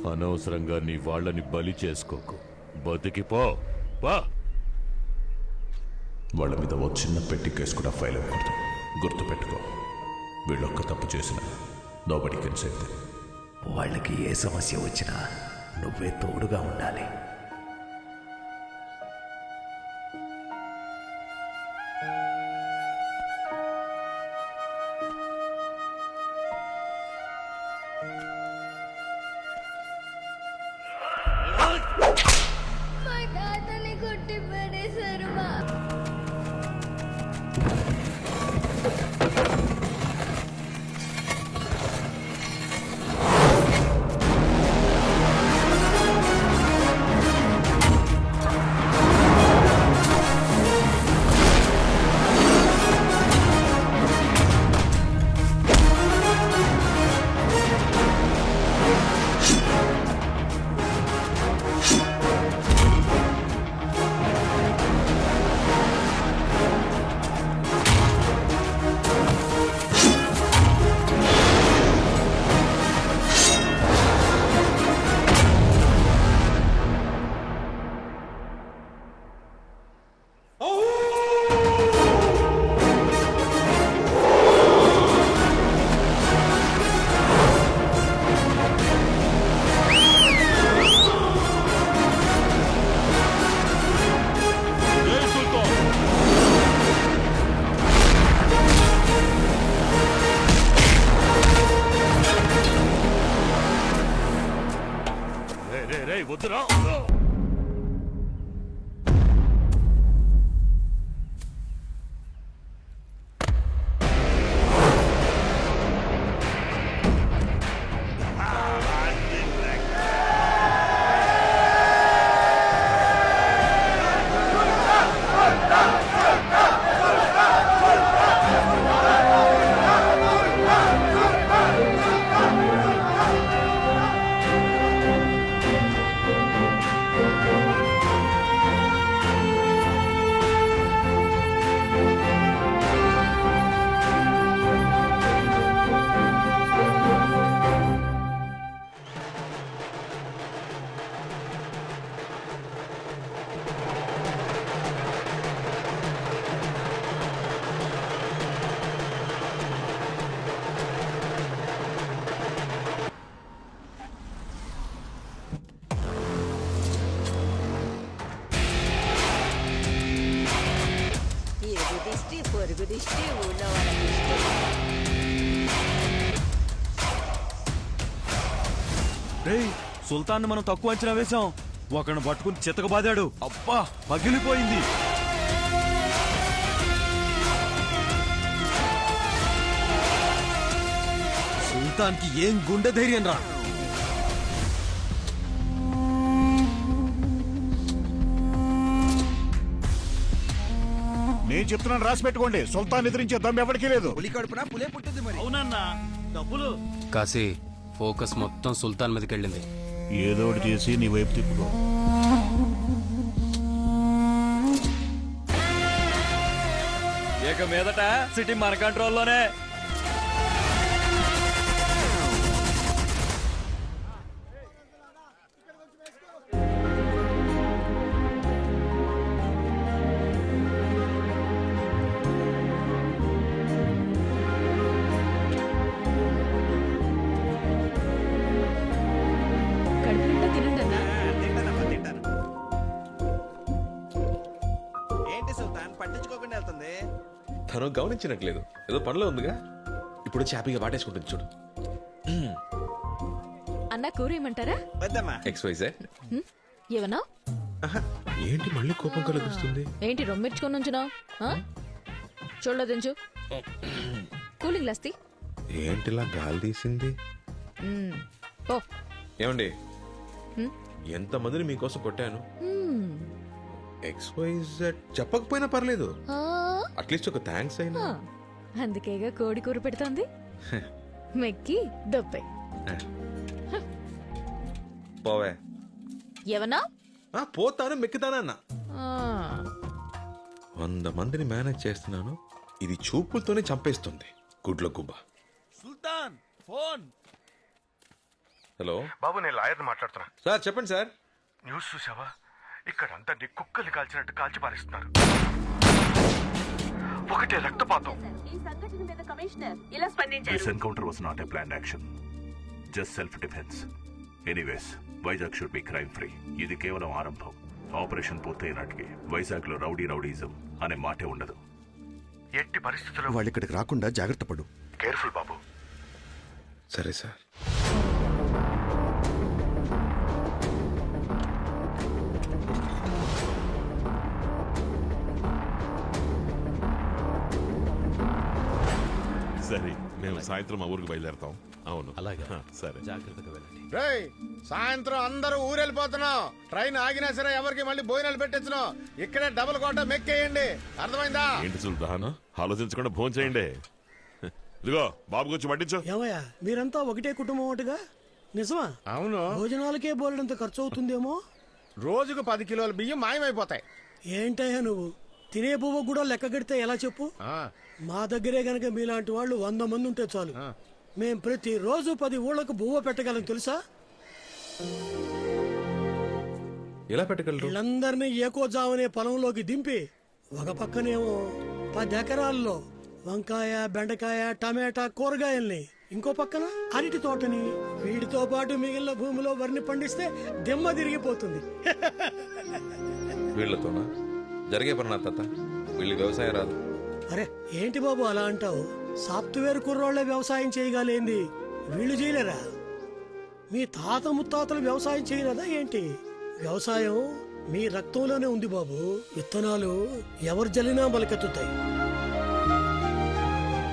అనవసరంగా నీ వాళ్ళని బలి చేసుకోకు. బతికిపో పా. వాళ్ళ మీద ఓ చిన్న పెట్టి కేసు కూడా ఫైల్ అవ్వకూడదు. గుర్తుపెట్టుకో, వీళ్ళొక్క తప్పు చేసిన నోబడీ కెన్ సేవ్ దెమ్. వాళ్ళకి ఏ సమస్య వచ్చినా నువ్వే తోడుగా ఉండాలి. మా తాతని కొట్టి పడేశారు మా. వద్దురా. పొరుగు దిష్టి ఊళ్ళో వాళ్ళ దిష్టి. సుల్తాన్ మనం తక్కువ అంచనా వేశాం. ఒకరిని పట్టుకుని చితక బాదాడు. అబ్బా పగిలిపోయింది. సుల్తాన్కి ఏం గుండె ధైర్యం రా. నేను చెప్తున్నాను, రాసి పెట్టుకోండి. సుల్తాన్ ఎదిరించే దమ్ము ఎవరికీ లేదు. అవునన్నా డబ్బులు. కాశీ ఫోకస్ మొత్తం సుల్తాన్ మీదకి వెళ్ళింది. ఏదో ఒకటి చేసి నీ వైపు తిప్పుకో. ఇక మీదట సిటీ మన కంట్రోల్లోనే. తను గమనించినట్లేదు, ఏదో పనిలో ఉందిగా. ఇప్పుడు హ్యాపీగా వాటేసుకుంటుంది చూడు. అన్న కూర ఏమంటారా? XYZ. ఏమన్నా? ఏంటి మళ్ళీ కోపం కలుగుతుంది? ఏంటి రొమ్మిర్చుకొని ఉంచునా? చూడలేదించు. కూలింగ్ గ్లాస్ తీ. ఏంటిలా గాలి తీసింది? ఓ ఏమండి, ఎంతమందిని మీకోసం కొట్టాను. XYZ చెప్పకపోయినా పర్లేదు, అట్లీస్ట్ ఒక థ్యాంక్స్ అయినా. అందుకేగా కోడి కూర పెడుతోంది. మెక్కి దొప్పే. పోవే. ఏమన్నా? పోతాను మెక్కుతానన్నా. 100 మందిని మేనేజ్ చేస్తున్నాను, ఇది చూపులతోనే చంపేస్తుంది. గుడ్ల గుబ్బ. సుల్తాన్ ఫోన్. హలో బాబు నేను లాయర్ని మాట్లాడుతున్నా. సార్ చెప్పండి సార్. న్యూస్ చూసావా? ఇక్కడ అందరినీ కుక్కల్ని కాల్చినట్టు కాల్చి పారేస్తున్నారు. ఒకటే రక్తపాతం. ఈ సంఘటన మీద కమిషనర్ ఇలా స్పందించారు. This encounter was not a planned action, just self defence. Anyways, Vizag should be crime free. ఇది కేవలం ఆరంభం. ఆపరేషన్ పూర్తయినట్టుకి వైజాగ్ లో రౌడీజం అనే మాటే ఉండదు. ఎట్టి పరిస్థితుల్లో వాళ్ళు ఇక్కడికి రాకుండా జాగ్రత్త పడు. కేర్ఫుల్ బాబు. సరే సార్. సరే, మేము సాయంత్రం మా ఊరికి బయలుదేరతాం. అవును, అలాగే. సరే. జాగ్రత్తగా వెళ్ళండి. సాయంత్రం అందరూ ఊరెళ్ళిపోతున్నాం. ట్రైన్ ఆగినా సరే ఎవరికి మళ్ళీ భోజనాలు పెట్టించను. ఇక్కడే డబుల్ కోట మెక్కేయండి. అర్థమైందా? ఏంటి సుల్తాన్, ఆలోచించకుండా ఫోన్ చేయండి. ఇదిగో బాబు గురించి పట్టించు. ఏమయ్యా మీరంతా ఒకటే కుటుంబం ఒకటిగా? నిజమా? అవును. భోజనాలకే బోలెడంత ఖర్చు అవుతుందేమో. రోజుకు 10 కిలోల బియ్యం మాయమైపోతాయి. ఏంటయ్యా నువ్వు తినే పువ్వు కూడా లెక్క కడితే ఎలా చెప్పు? మా దగ్గరే గనక మీలాంటి వాళ్ళు 100 మంది ఉంటే చాలు. మేం ప్రతి రోజు 10 ఊళ్ళకు బువ్వ పెట్టగలం తెలుసా? ఎలా పెట్టగలరు? వీళ్ళందరినీ ఏకోజావనే పొలంలోకి దింపి ఒక పక్కనేమో 10 ఎకరాల్లో వంకాయ, బెండకాయ, టమాటా కూరగాయల్ని, ఇంకో పక్కన అరటి తోటని, వీటితో పాటు మిగిలిన భూమిలో వరిని పండిస్తే దిమ్మ తిరిగిపోతుంది. వీళ్ళతోనా? జరిగే పని నా తాత. వీళ్ళు వ్యవసాయం రాదు. అరే ఏంటి బాబు అలా అంటావు? సాఫ్ట్వేర్ కుర్రోళ్లే వ్యవసాయం చేయగలేంది, వీళ్ళు చేయలేరా? మీ తాత ముత్తాతలు వ్యవసాయం చేయలేదా ఏంటి? వ్యవసాయం మీ రక్తంలోనే ఉంది బాబు. విత్తనాలు ఎవరు జల్లినా మొలకెత్తుతాయి.